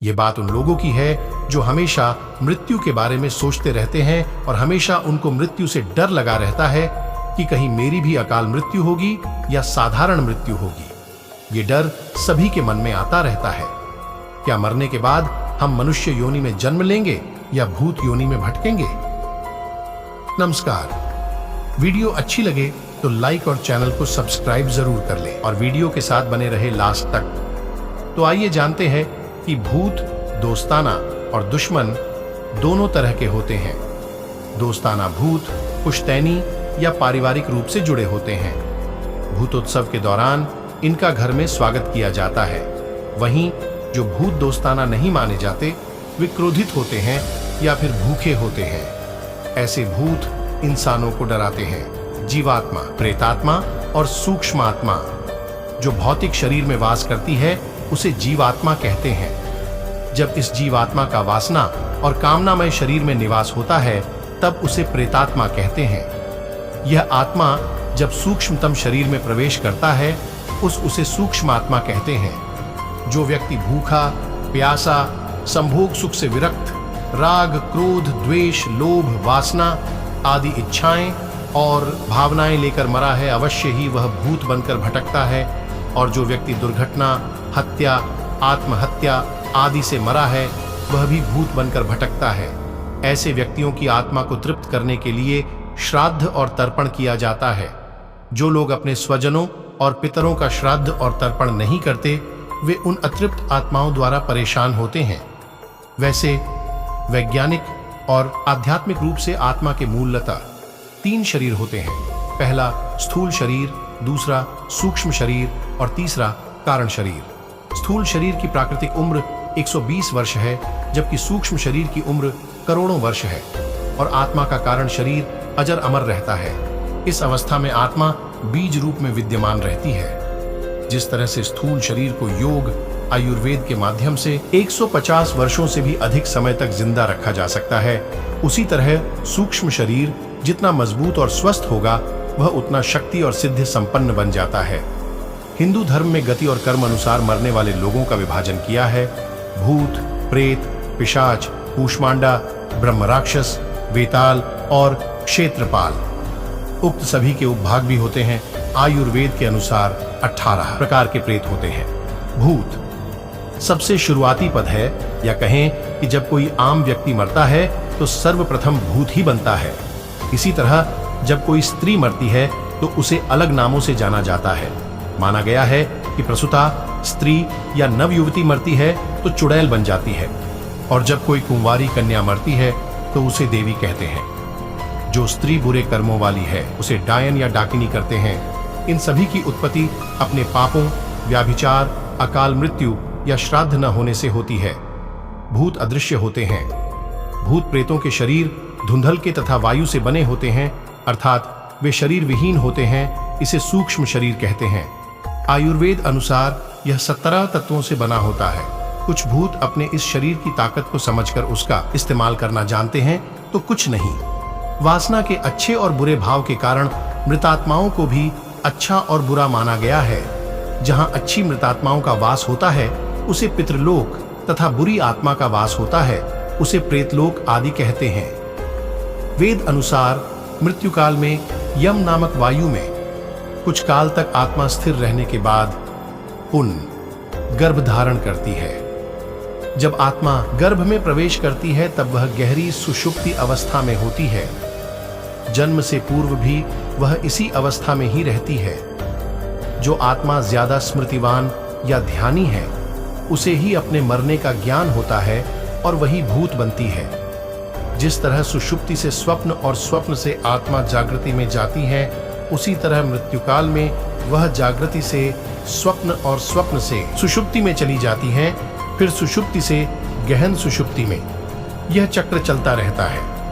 ये बात उन लोगों की है जो हमेशा मृत्यु के बारे में सोचते रहते हैं और हमेशा उनको मृत्यु से डर लगा रहता है कि कहीं मेरी भी अकाल मृत्यु होगी या साधारण मृत्यु होगी। ये डर सभी के मन में आता रहता है। क्या मरने के बाद हम मनुष्य योनि में जन्म लेंगे या भूत योनि में भटकेंगे? नमस्कार। वीडियो अच्छी लगे तो लाइक और चैनल को सब्सक्राइब जरूर कर लें और वीडियो के साथ बने रहे लास्ट तक। तो आइए जानते हैं कि भूत दोस्ताना और दुश्मन दोनों तरह के होते हैं। दोस्ताना भूत पुश्तैनी या पारिवारिक रूप से जुड़े होते हैं। भूतोत्सव के दौरान इनका घर में स्वागत किया जाता है। वहीं जो भूत दोस्ताना नहीं माने जाते वे क्रोधित होते हैं या फिर भूखे होते हैं। ऐसे भूत इंसानों को डराते हैं। जीवात्मा, प्रेतात्मा और सूक्ष्म आत्मा जो भौतिक शरीर में वास करती है उसे जीवात्मा कहते हैं। जब इस जीवात्मा का वासना और कामनामय शरीर में निवास होता है तब उसे प्रेतात्मा कहते हैं। यह आत्मा जब सूक्ष्मतम शरीर में प्रवेश करता है उसे सूक्ष्म आत्मा कहते हैं। जो व्यक्ति भूखा, प्यासा, संभोग सुख से विरक्त, राग, क्रोध, द्वेष, लोभ, वासना आदि इच्छाएं और भावनाएं लेकर मरा है अवश्य ही वह भूत बनकर भटकता है। और जो व्यक्ति दुर्घटना, हत्या, आत्महत्या आदि से मरा है वह भी भूत बनकर भटकता है। ऐसे व्यक्तियों की आत्मा को तृप्त करने के लिए श्राद्ध और तर्पण किया जाता है। जो लोग अपने स्वजनों और पितरों का श्राद्ध और तर्पण नहीं करते वे उन अतृप्त आत्माओं द्वारा परेशान होते हैं। वैसे वैज्ञानिक और आध्यात्मिक रूप से आत्मा के मूलतः 3 शरीर होते हैं। पहला स्थूल शरीर, दूसरा सूक्ष्म शरीर और तीसरा कारण शरीर। स्थूल शरीर की प्राकृतिक उम्र 120 वर्ष है जबकि सूक्ष्म शरीर की उम्र करोड़ों वर्ष है और आत्मा का कारण शरीर अजर अमर रहता है। इस अवस्था में आत्मा बीज रूप में विद्यमान रहती है। जिस तरह से स्थूल शरीर को योग आयुर्वेद के माध्यम से 150 वर्षों से भी अधिक समय तक जिंदा रखा जा सकता है, उसी तरह सूक्ष्म शरीर जितना मजबूत और स्वस्थ होगा वह उतना शक्ति और सिद्धि संपन्न बन जाता है। हिंदू धर्म में गति और कर्म अनुसार मरने वाले लोगों का विभाजन किया है। भूत, प्रेत, पिशाच, कूष्मांडा, ब्रह्म राक्षस, वेताल और क्षेत्रपाल। उक्त सभी के उपभाग भी होते हैं। आयुर्वेद के अनुसार 18 प्रकार के प्रेत होते हैं। भूत सबसे शुरुआती पद है, या कहें कि जब कोई आम व्यक्ति मरता है तो सर्वप्रथम भूत ही बनता है। इसी तरह जब कोई स्त्री मरती है तो उसे अलग नामों से जाना जाता है। माना गया है कि प्रसूता स्त्री या नवयुवती मरती है तो चुड़ैल बन जाती है और जब कोई कुंवारी कन्या मरती है तो उसे देवी कहते हैं। जो स्त्री बुरे कर्मों वाली है उसे डायन या डाकिनी करते हैं। इन सभी की उत्पत्ति अपने पापों, व्याभिचार, अकाल मृत्यु या श्राद्ध न होने से होती है। भूत अदृश्य होते हैं। भूत प्रेतों के शरीर धुंधल के तथा वायु से बने होते हैं, अर्थात वे शरीर विहीन होते हैं। इसे सूक्ष्म शरीर कहते हैं। आयुर्वेद अनुसार यह 17 तत्वों से बना होता है। कुछ भूत अपने इस शरीर की ताकत को समझकर उसका इस्तेमाल करना जानते हैं तो कुछ नहीं। वासना के अच्छे और बुरे भाव के कारण मृतात्माओं को भी अच्छा और बुरा माना गया है। जहां अच्छी मृतात्माओं का वास होता है उसे पितृलोक तथा बुरी आत्मा का वास होता है उसे प्रेतलोक आदि कहते हैं। वेद अनुसार मृत्यु काल में यम नामक वायु में कुछ काल तक आत्मा स्थिर रहने के बाद पुनः गर्भ धारण करती है। जब आत्मा गर्भ में प्रवेश करती है तब वह गहरी सुषुप्ति अवस्था में होती है। जन्म से पूर्व भी वह इसी अवस्था में ही रहती है। जो आत्मा ज्यादा स्मृतिवान या ध्यानी है उसे ही अपने मरने का ज्ञान होता है और वही भूत बनती है। जिस तरह सुषुप्ति से स्वप्न और स्वप्न से आत्मा जागृति में जाती है उसी तरह मृत्युकाल में वह जागृति से स्वप्न और स्वप्न से सुषुप्ति में चली जाती है, फिर सुषुप्ति से गहन सुषुप्ति में। यह चक्र चलता रहता है।